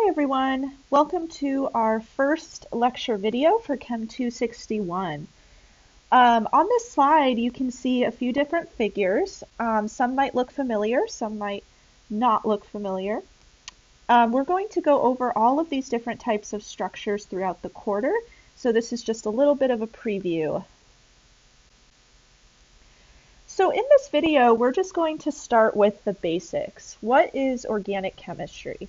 Hi everyone, welcome to our first lecture video for Chem 261. On this slide you can see a few different figures. Some might look familiar, some might not look familiar. We're going to go over all of these different types of structures throughout the quarter, so this is just a little bit of a preview. So in this video we're just going to start with the basics. What is organic chemistry?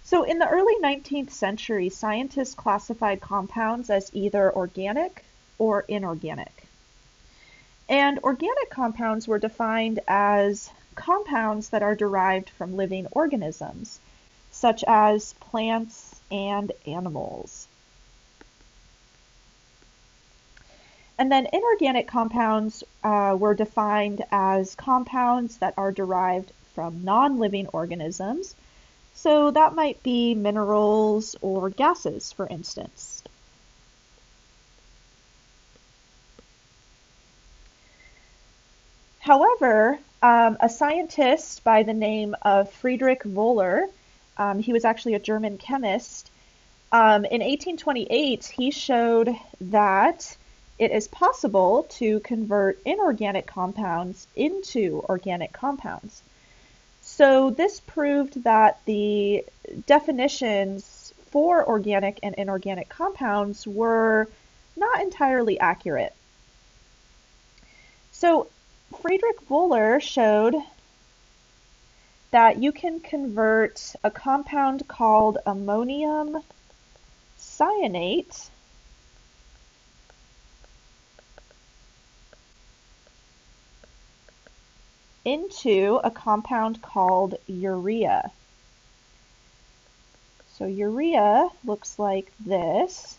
So in the early 19th century, scientists classified compounds as either organic or inorganic. And organic compounds were defined as compounds that are derived from living organisms, such as plants and animals. And then inorganic compounds were defined as compounds that are derived from non-living organisms. So that might be minerals or gases, for instance. However, a scientist by the name of Friedrich Wöhler, he was actually a German chemist, in 1828 he showed that it is possible to convert inorganic compounds into organic compounds. So this proved that the definitions for organic and inorganic compounds were not entirely accurate. So Friedrich Wöhler showed that you can convert a compound called ammonium cyanate into a compound called urea. So urea looks like this.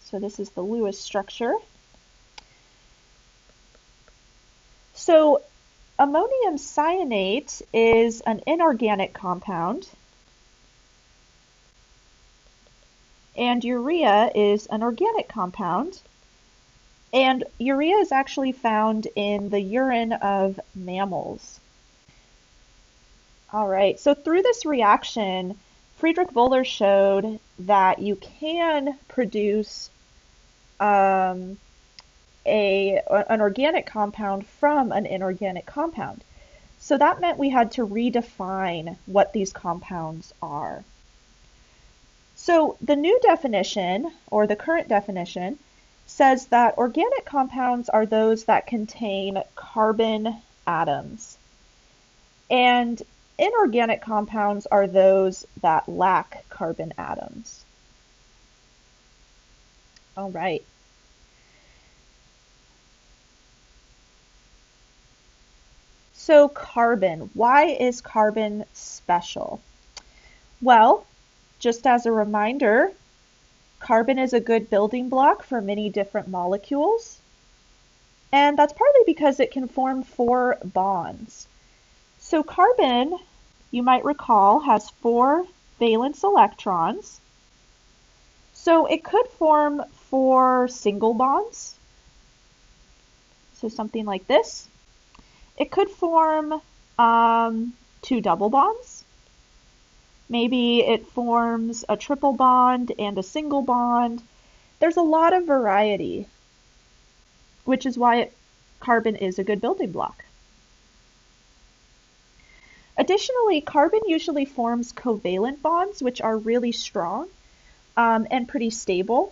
So this is the Lewis structure. So ammonium cyanate is an inorganic compound, and urea is an organic compound. And urea is actually found in the urine of mammals. All right, so through this reaction, Friedrich Wöhler showed that you can produce an organic compound from an inorganic compound. So that meant we had to redefine what these compounds are. So the new definition, or the current definition, says that organic compounds are those that contain carbon atoms, and inorganic compounds are those that lack carbon atoms. All right. So carbon, why is carbon special? Well, just as a reminder, carbon is a good building block for many different molecules, and that's partly because it can form 4 bonds. So carbon, you might recall, has 4 valence electrons, so it could form 4 single bonds, so something like this. It could form 2 double bonds. Maybe it forms a triple bond and a single bond. There's a lot of variety, which is why carbon is a good building block. Additionally, carbon usually forms covalent bonds, which are really strong and pretty stable.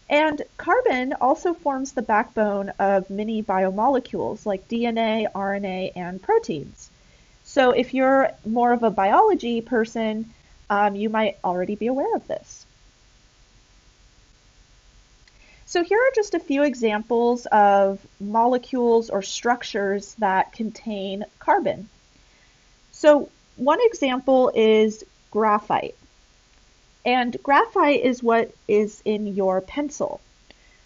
And carbon also forms the backbone of many biomolecules like DNA, RNA, and proteins. So if you're more of a biology person, you might already be aware of this. So here are just a few examples of molecules or structures that contain carbon. So one example is graphite. And graphite is what is in your pencil.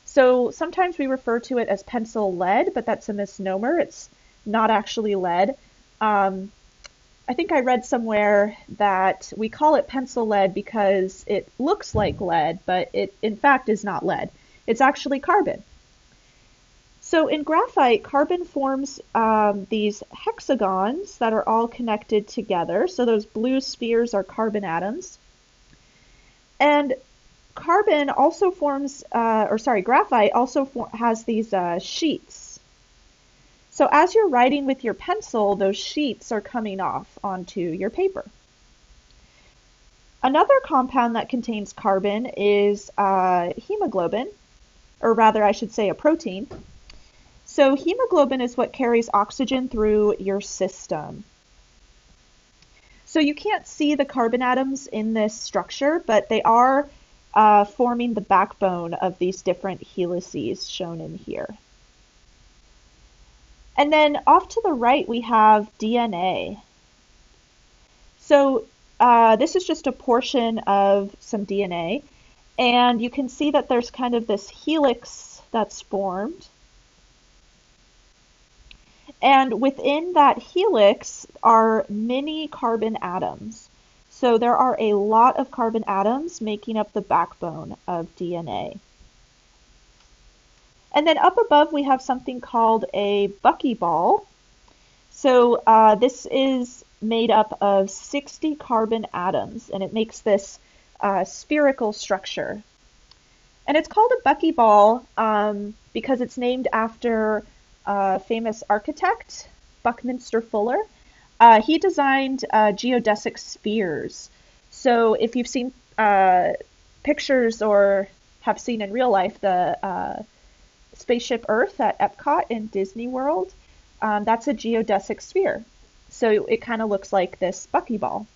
So sometimes we refer to it as pencil lead, but that's a misnomer. It's not actually lead. I think I read somewhere that we call it pencil lead because it looks like lead, but it in fact is not lead. It's actually carbon. So in graphite, carbon forms these hexagons that are all connected together. So those blue spheres are carbon atoms. And carbon also forms, graphite also has these sheets. So as you're writing with your pencil, those sheets are coming off onto your paper. Another compound that contains carbon is hemoglobin, or rather, I should say a protein. So hemoglobin is what carries oxygen through your system. So you can't see the carbon atoms in this structure, but they are forming the backbone of these different helices shown in here. And then off to the right, we have DNA. So this is just a portion of some DNA, and you can see that there's kind of this helix that's formed. And within that helix are many carbon atoms. So there are a lot of carbon atoms making up the backbone of DNA. And then up above we have something called a buckyball. So this is made up of 60 carbon atoms, and it makes this spherical structure. And it's called a buckyball because it's named after famous architect, Buckminster Fuller. He designed geodesic spheres. So if you've seen pictures or have seen in real life the spaceship Earth at Epcot in Disney World, that's a geodesic sphere. So it kind of looks like this buckyball.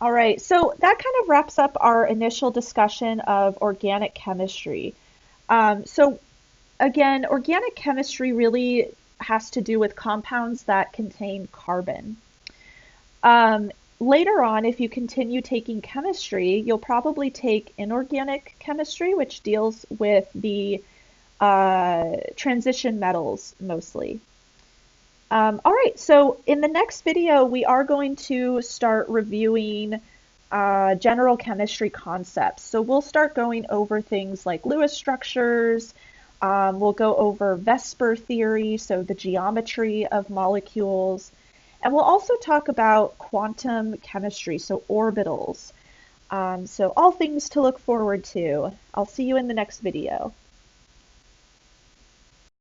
All right, so that kind of wraps up our initial discussion of organic chemistry. So again, organic chemistry really has to do with compounds that contain carbon. Later on, if you continue taking chemistry, you'll probably take inorganic chemistry, which deals with the transition metals mostly. All right, so in the next video, we are going to start reviewing general chemistry concepts. So we'll start going over things like Lewis structures. We'll go over Vesper theory, so the geometry of molecules. And we'll also talk about quantum chemistry, so orbitals. So all things to look forward to. I'll see you in the next video.